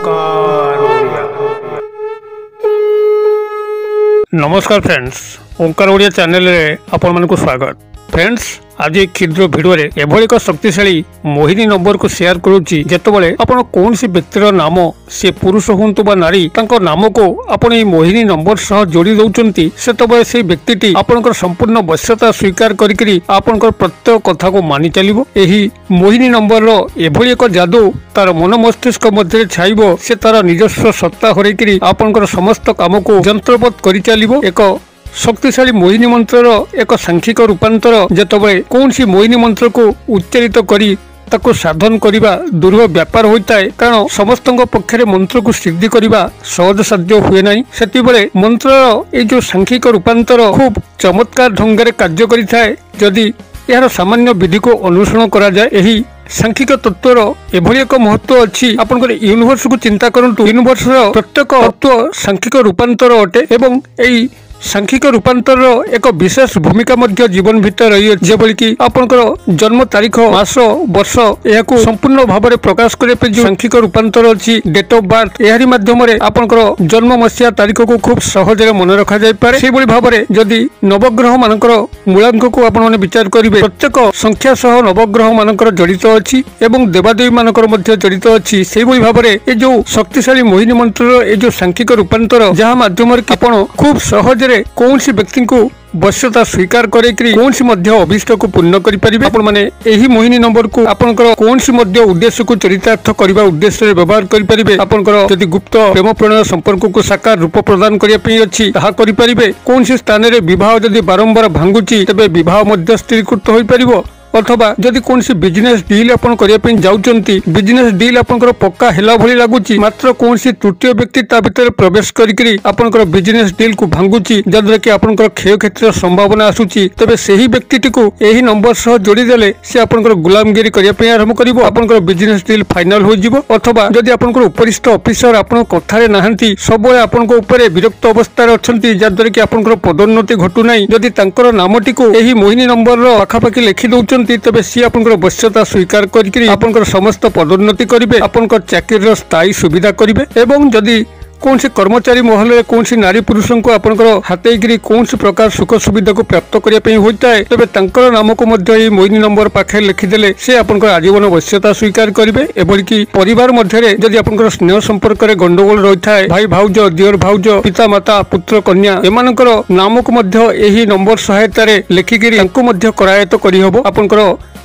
ओंकार ओडिया। नमस्कार फ्रेंड्स, ओंकार ओडिया चैनल रे आपण मानकु स्वागत। फ्रेंड्स, आज क्षुद्र भिडियो रे एभली एक शक्तिशाली मोहिनी नंबर को शेयर करूची जेतबेले आपण कौन सी व्यक्तिर नाम से पुरुष हुंतु बा नारी तांको नाम को आपण ए मोहिनी नंबर सह जोड़ी दउचंती सेतबेले से व्यक्तिटी आपनकर संपूर्ण वश्यता स्वीकार करिकरी आपनकर प्रत्येक कथा को मानि चलिबो। एही मोहिनी नंबर रो एभली एक जादू तार मन मस्तिष्क मध्य छाइबो, से तार निजस्व सत्ता हरैकरी आपनकर समस्त काम को यंत्रवत करि चलिबो। एक शक्तिशाली मोहिनी मंत्र एक सांख्यिक रूपांतर जेतबेले कौन सी मोहिनी मंत्र को उच्चारित करी ताको साधन करिबा दुर्लभ व्यापार होता है, कारण समस्त पक्षरे मंत्र को सिद्धि करिबा सहज साध्य हुए नहीं। सेतिबेले मंत्र ए जो सांख्यिक रूपांतर खूब चमत्कार ढंग से कार्य करिथाए जदि यार सामान्य विधि को अनुसरण करा जाए। एही सांख्यिक तत्वर एभली एक महत्व अच्छी। आपनकर यूनिवर्स को चिंता करंतु, यूनिवर्स प्रत्येक तत्व सांख्यिक रूपांतर अटे एवं एई सांख्यिक रूपांतर एक विशेष भूमिका मध्य जीवन भीतर रही है। जेबली कि आपनकर जन्म तारीख, मास, वर्ष यहाकू संपूर्ण भाव में प्रकाश करे पे जो सांख्यिक रूपांतर अच्छी डेट ऑफ बर्थ एहारी माध्यम रे आपनकर जन्म मसिया तारीख को खूब सहज रे मन रखा जाय पारे। सेही बली भाव में जदि नवग्रह मानकर मूलांक को आपण माने विचार करिवे, प्रत्येक संख्या सह नवग्रह मानकर जड़ित अछि एवं देवादेवी मानकर मध्य जड़ित अछि। सेही बली भाव में ए जो शक्तिशाली मोहिनी मंत्र ए जो सांख्यिक रूपांतर जहाँ माध्यम रे आपण खूब सहज कौन सी व्यक्ति को वश्यता स्वीकार करेकरी कौन सी मध्य अभिष्ट को पूर्ण करि परिबे। आपण माने एही मोहिनी नंबर को आपनकर कौन सी मध्य उद्देश्य को चरितार्थ करबा उद्देश्य रे व्यवहार करि परिबे। आपनकर जदि गुप्त प्रेम प्रणय संपर्क को साकार रूप प्रदान करिया पई अछि ताहा करि परिबे। कौन सी स्थान रे विवाह जदि बारंबार भांगुची तबे विवाह मध्य स्थिरीकृत होई परिबो। अथवा जदि कौन सी बिजनेस डील अपन करिया पे जाउचंती, बिजनेस डील आपनकर पक्का हेला भली लागुची, मात्र कौन सी तृतीय व्यक्ति ता भीतर प्रवेश करिकरी आपनकर बिजनेस डील को भांगुची जदरे कि आपनकर क्षय क्षेत्र संभावना आसुची, तबे सेही व्यक्तिटी को एही नंबर सह जोड़ी देले से आपनकर गुलामगिरी करिया पे आरंभ करिवो। आपनकर बिजनेस डील फाइनल हो जिवो। अथवा जदि आपनकर उपरिष्ठ ऑफिसर आपन कथारे नाहंती, सबले आपनको ऊपर विरक्त अवस्था रे अछंती जदरे कि आपनकर पदोन्नति घटु नाही, जदि तांकर नामटी को एही मोहिनी नंबर रो पाखापाखि लिखि दउचंती तबे सी आपनकर वश्यता स्वीकार करिकरी आपनकर समस्त पदोन्नति करिवे, आपनकर चाकरी स्थायी सुविधा करिवे। एवं जदि कौन सी कर्मचारी महल में कौन सी नारी पुरुष को आपनकर हाथेगिरी कौन सी प्रकार सुख सुविधा को प्राप्त करिया पई होता है, तबे तांकर नाम को मध्य ई मोहिनी नंबर पाखे लिखिदेले से आपनकर आजीवन वश्यता स्वीकार करिवे। एबोली कि परिवार मध्य रे जदि आपनकर स्नेह संपर्क रे गंडगोल रहिथा है, भाई भाउज, दियर भाउज, पिता माता, पुत्र कन्या एमानकर नाम को मध्य एही नंबर सहायता रे लिखिगिरी तांको मध्य करायत करि हबो। आपनकर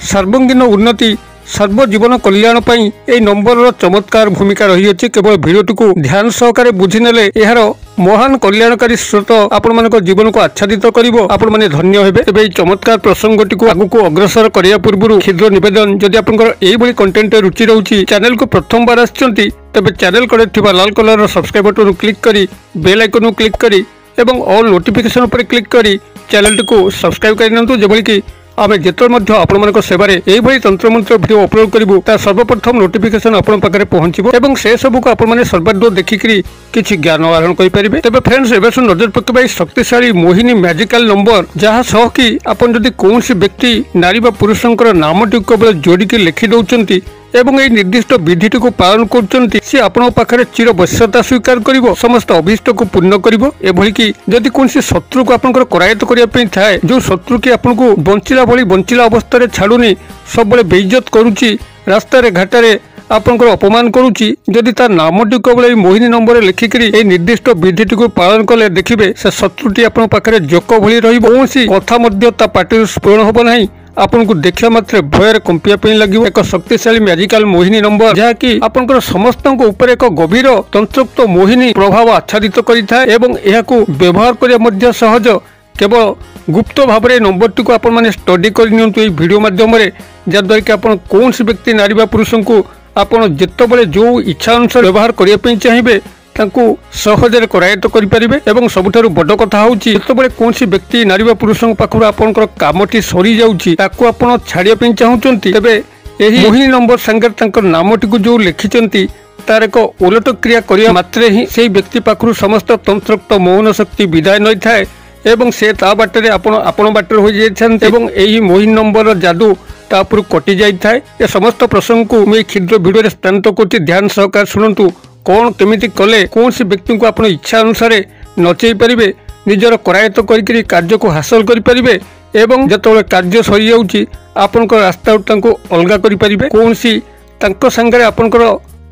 सर्वांगीन उन्नति सर्वजीवन कल्याण पई ए नंबर रो चमत्कार भूमिका रही अछि। केवल भिडियोटी को ध्यान सहकारे बुझी नेले एहार महान कल्याणकारी स्रोत आपण मानक जीवन को आच्छादित करिवो। आपण माने धन्य हेबे। एबे ए चमत्कार प्रसंगटी को आगु को अग्रसर करिया पूर्वरु क्षुद्र निवेदन, जदि आपनकर एई बली कंटेंट रुचि रहउची, चैनल को प्रथम बार आछंती तबे चैनल करे थिबा लाल कलर रो सब्सक्राइब बटन क्लिक करी बेल आइकन को क्लिक करी एवं ऑल नोटिफिकेशन पर क्लिक करी चैनल को सब्सक्राइब करिनंतु, जेबली कि आमे जेतल मध्य आपण सेवारे एई भली तंत्र मंत्र वीडियो अपलोड करिवु ता सर्वप्रथम नोटिफिकेशन आपण पाखरे पहुंचिबो एवं से सब को आपण माने सर्वाधिक देखिकरी किछि ज्ञान आहरण करि परिबे। तबे फ्रेंड्स, एबे सुन नजर पकेबा शक्तिशाली मोहिनी मैजिकल नंबर जहा सह कि आपण जदि कौन सी व्यक्ति नारी बा पुरुषंकर नामटी को जोड़ी के लिखि दउचंती एवं एई निर्दिष्ट विधिटी को पालन करचंती, से आपण पाखरे चिर वश्यता स्वीकार करिवो, समस्त अभिष्ट को पूर्ण करिवो। एभली कि जदि कौन सी शत्रु को आपनकर करायत करिया पई थाए, जो शत्रु कि आपनको बंचिला भली बंचिला अवस्था रे छाडुनी सबले बेइज्जत करूची, रास्ता रे घाटा रे आपनकर अपमान करूची, जदि तार नामटी केवल मोहिनी नंबर लिखिकरी ए निर्दिष्ट विधिटी को पालन कले देखिबे से शत्रुटी आपन पाखरे जोक भली रहिबो। कौनसी कथा मध्य ता पाटिर स्फुरण होबो नाही, आपन को देखिया मात्र भयर कंपिया पई लागिवो। एक शक्तिशाली मैजिकल मोहिनी नंबर जहा कि आपनकर समस्त को ऊपर एक गभीर तंत्रोक्त मोहिनी प्रभाव आच्छादित करिथा एवं एहाकू व्यवहार करिया मध्य सहज। केवल गुप्त भाव में नंबरटी को आपण माने स्टडी करनियंतु एई वीडियो माध्यम रे, जद्वारा कि आपण कौन सी व्यक्ति नारी बा पुरुष को आपण जेतबेले जो इच्छा अनुसार व्यवहार करिया पई चाहिबे तांकु सहजरे करायत करि परिबे। एवं सबुठारु बड़ कथा होउची जेतबेले कौन सी व्यक्ति नारी बा पुरुष पाखरु आपनकर कामटी सरी जाउची ताकु आपण छाडिया पई चाहुचंती, तबे एही मोहिनी नंबर संगे तांकर नामटी को जो लिखिचंती तार एक उलट क्रिया करिया मात्रे ही सेही व्यक्ति पाखरु समस्त तंत्रोक्त मौन शक्ति विदाय नै थाए एवं से ता बाटरे आपण बाटरे हो जाइछन एवं एही मोहिनी नंबर जादू तापुर कटि जाए। ए समस्त प्रसंग को मैं क्षुद्र भिडियो स्थानांतरित करछि, ध्यान सहकार शुणु। कौन केमिति कले कौन सी व्यक्ति को आपण इच्छा अनुसार नचई पारिबे निजर करायत्त करिकरी कार्य को हासिल करि परिबे एवं जतबेले कार्य सरी जाउची आपनकर रास्ता तांको अलगा करि परिबे कौन सी तांको संगे आपनकर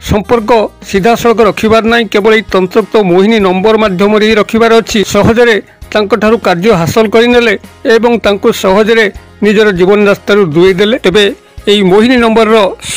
संपर्क सीधा सड़क रखिबार नाही केवल एई तंत्रोक्त मोहिनी नंबर माध्यम रे रखिबार अछि सहजरे तांको ठारू कार्य हासिल करिनेले एवं तांको सहजरे निजर जीवन रास्ता दूरेई देले तेबे এই মোহিনী নম্বর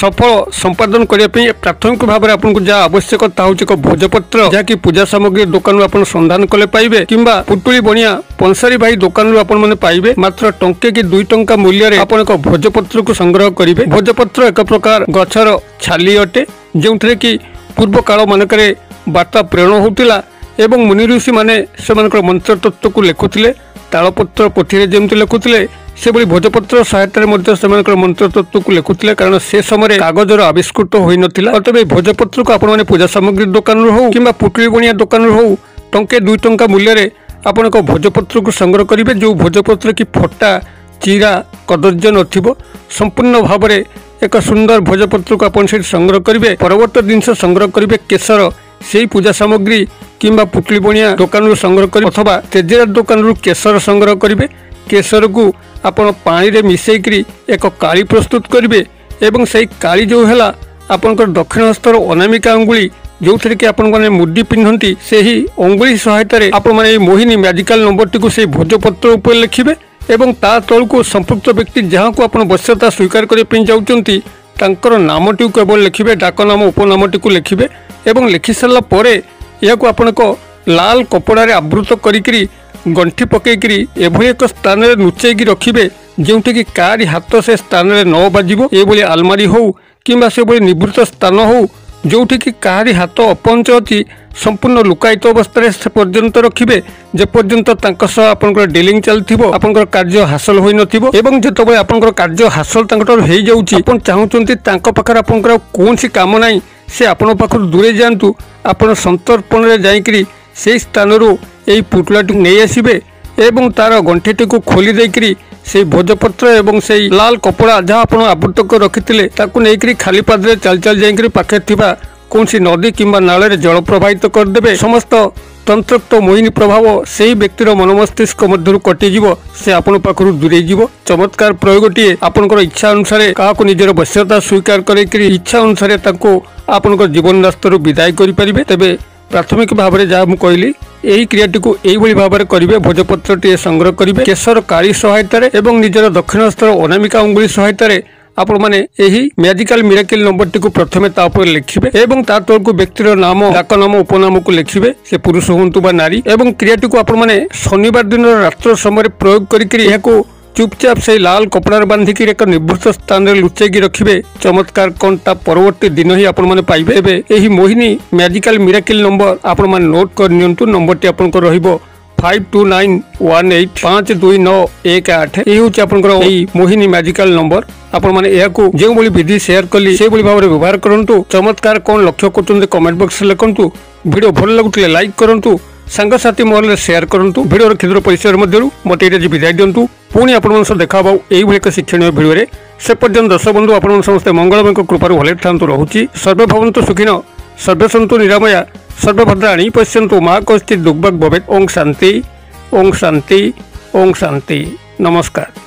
সফল সম্পাদন করা প্রাথমিক ভাবে আপনার যা আবশ্যকতা হচ্ছে এক ভোজপত্র যা কি পূজা সামগ্রী দোকান আপনার সন্ধান কলে পাইবে কিংবা পুটুলি বনিয়া পনসারি ভাই দোকান আপনার পাইবে মাত্র টঙ্কে কি 2 টঙ্কা মূল্যরে আপনার এক ভোজপত্র কু সংগ্রহ করিবে। ভোজপত্র এক প্রকার গছর ছালি অটে যে কি পূর্ব কাল মানকরে বার্তা প্রেরণ হোতিলা এবং মুনি ঋষি মানে সেমানকৰ মন্ত্রতত্ত্ব কু লেখুଥିଲେ তালপତ୍ର ପୋଥିରେ ଯେମିତି ଲେଖୁଥିଲେ ସେଭଳି ଭୋଜପତ୍ର ସହାୟତାରେ ମଧ୍ୟ ସେମାନଙ୍କର ମନ୍ତ୍ରତତ୍ତ୍ୱକୁ ଲେଖୁଥିଲେ କାରଣ ସେ ସମୟରେ କାଗଜର ଆବିଷ୍କୃତ ହୋଇନଥିଲା। ଅତଏବ ଏହି ଭୋଜପତ୍ରକୁ ଆପଣମାନେ ପୂଜା ସାମଗ୍ରୀ ଦୋକାନରୁ ହେଉ କିମ୍ବା ପୁଟୁଳି ବଣିଆ ଦୋକାନରୁ ହେଉ ଟଙ୍କେ 2 ଟଙ୍କା ମୂଲ୍ୟରେ ଆପଣ ଏକ ଭୋଜପତ୍ରକୁ ସଂଗ୍ରହ କରିବେ ଯେଉଁ ଭୋଜପତ୍ର କି ଫଟା ଚିରା କଦର୍ଯ୍ୟ ନଥିବ ସମ୍ପୂର୍ଣ୍ଣ ଭାବରେ ଏକ ସୁନ୍ଦର ଭୋଜପତ୍ରକୁ ଆପଣ ସେଠି ସଂଗ୍ରହ କରିବେ। ପରବର୍ତ୍ତୀ ଜିନିଷ ସଂଗ୍ରହ କରିବେ କେଶର সেই পূজা সামগ্রী কিংবা পুটলি বনিয়া দোকানରୁ সংগ্রহ করি অথবা তেজেরা দোকানରୁ কেশর সংগ্রহ করিবে। কেশরକୁ ଆପଣ ପାଣିରେ ମିଶେଇକରି ଏକ କାଳି ପ୍ରସ୍ତୁତ କରିବେ ଏବଂ ସେହି କାଳି ଯେଉଁ ହେଲା ଆପଣଙ୍କର ଦକ୍ଷିଣ ହସ୍ତର ଅନାମିକା ଅଙ୍ଗୁଳି ଯେଉଁଥିରେ କି ଆପଣମାନେ ମୁଦି ପିନ୍ଧନ୍ତି ସେହି ଅଙ୍ଗୁଳି ସହାୟତାରେ ଆପଣମାନେ ଏହି ମୋହିନୀ ମ୍ୟାଜିକାଲ ନମ୍ବରଟିକୁ ସେହି ଭୋଜପତ୍ର ଉପରେ ଲେଖିବେ ଏବଂ ତା ତଳକୁ ସମ୍ପୃକ୍ତ ବ୍ୟକ୍ତି ଯାହାକୁ ଆପଣ ବଶ୍ୟତା ସ୍ୱୀକାର କରିବା ପାଇଁ ଯାଉଛନ୍ତି ତାଙ୍କର ନାମଟିକୁ କେବଳ ଲେଖିବେ ଡାକନାମ ଉପନାମଟିକୁ ଲେଖିବେ ଏବଂ ଲେଖି ସାରିଲା ପରେ ଏହାକୁ ଆପଣ ଏକ ଲାଲ କପଡ଼ାରେ ଆବୃତ କରିକିରି ଗଣ୍ଠି ପକେଇକିରି ଏଭଳି ଏକ ସ୍ଥାନରେ ଲୁଚେଇକି ରଖିବେ ଯେଉଁଠିକି କାହାରି ହାତ ସେ ସ୍ଥାନରେ ନ ବାଜିବ। ଏଭଳି ଆଲମାରି ହେଉ କିମ୍ବା ସେଭଳି ନିବୃତ୍ତ ସ୍ଥାନ ହେଉ ଯେଉଁଠିକି କାହାରି ହାତ ଅପହଞ୍ଚ ଅଛି ସମ୍ପୂର୍ଣ୍ଣ ଲୁକାୟିତ ଅବସ୍ଥାରେ ସେ ପର୍ଯ୍ୟନ୍ତ ରଖିବେ ଯେପର୍ଯ୍ୟନ୍ତ ତାଙ୍କ ସହ ଆପଣଙ୍କର ଡିଲିଂ ଚାଲିଥିବ ଆପଣଙ୍କର କାର୍ଯ୍ୟ ହାସଲ ହୋଇନଥିବ ଏବଂ ଯେତେବେଳେ ଆପଣଙ୍କର କାର୍ଯ୍ୟ ହାସଲ ତାଙ୍କଠାରୁ ହେଇଯାଉଛି ଆପଣ ଚାହୁଁଛନ୍ତି ତାଙ୍କ ପାଖରେ ଆପଣଙ୍କର କୌଣସି କାମ ନାହିଁ ସେ ଆପଣଙ୍କ ପାଖରୁ ଦୂରେଇ ଯାଆନ୍ତୁ ଆପଣ ସନ୍ତର୍ପଣରେ ଯାଇକରି ସେହି ସ୍ଥାନରୁ ଏହି ପୁଟୁଳାଟିକୁ ନେଇ ଆସିବେ ଏବଂ ତାର ଗଣ୍ଠିଟିକୁ ଖୋଲି ଦେଇକରି সেই ভোজপত্র এবং সেই লাল কপড়া যা আপনার আবৃত করে রখিলে তাকে নেইকি খালি পাদরে চালি চালি যাই পাখে থিবা কৌশি নদী কিংবা নাଳରେ জল প্রবাহিত କରିଦେବେ। সমস্ত তন্ত্ରୋক্ত মোহিনী প্রভাব সেই ব্যক্তির মনমস্তিষ্ক মধ্যରୁ কটিଯିବ সে আপনার পাখু দূরেই যাব। চমৎকার প্রয়োগটিয়ে আপনার ইচ্ছা অনুসারে কাহাକୁ নিজের বশ্যতা স্বীকার করাইকি ইচ্ছা অনুসারে তাকে আপনার জীবন রাস্তার বিদায় করে পারিবে। তেবে প্রাথমিক ভাবে যা মু কহিলি এই ক্রিয়াটিକୁ এইভাবে ভাবে করবে ভোজপত্রটিଏ সংগ্রহ করবে কেশর কাଳି সহায়তাରେ এবং নিজের দক্ষিণ হস্তৰ অনামিকা অঙ্গুଳି সহায়তাରେ ଆପଣ ମାନେ ଏହି ମ୍ୟାଜିକାଲ ମିରାକିଲ ନମ୍ବରଟିକୁ ପ୍ରଥମେ ତା ଉପରେ ଲେଖିବେ ଏବଂ ତା ତଳକୁ ବ୍ୟକ୍ତିର ନାମ ଡାକନାମ ଉପନାମକୁ ଲେଖିବେ ସେ ପୁରୁଷ ହୁଅନ୍ତୁ ବା ନାରୀ ଏବଂ କ୍ରିୟାଟିକୁ ଆପଣ ମାନେ ଶନିବାର ଦିନର ରାତ୍ର ସମୟରେ ପ୍ରୟୋଗ କରିକିରି ଏହାକୁ চুপচাপ সেই লাল কপড়ার বাঁধিকি এক নিবৃত্ত স্থানে লুচাইকি রাখবে। চমৎকার কোন তা পরবর্তী দিন হি আপনার পাইবে। এবে এই মোহিনী ম্যাজিকাল মিরাকিল নম্বর আপনার নোট করে নিয়ন্তু। নম্বরটি আপনার রহব 5291852918। এই হচ্ছে আপনার এই মোহিনী ম্যাজিকাল নম্বর। আপনার এখন যেভাবে বিধি সেয়ার কলি সেইভাবে ভাবে ব্যবহার করতু। চমৎকার কোন লক্ষ্য করছেন কমেন্ট বক্সে লিখতু। ভিডিও ভাল লাগুলে লাইক করতু सांगसाथी महल शेयर करूँ। भिडियोर क्षुद्र परिचय मध्य मत ये विदाय दिंतु। पुणी आप देखा यही एक शिक्षणीय भिडियो से पर्यटन दर्शक बंधु आप समस्ते मंगलमय कृपार भले था रोचे। सर्वे भवन्तु सुखिन सर्वे सन्तु निरामया सर्वे भद्राणि पश्यन्तु मा कश्चित् दुर्भाग् भवेत्। ओं शांति ओं शांति ओं शांति। नमस्कार।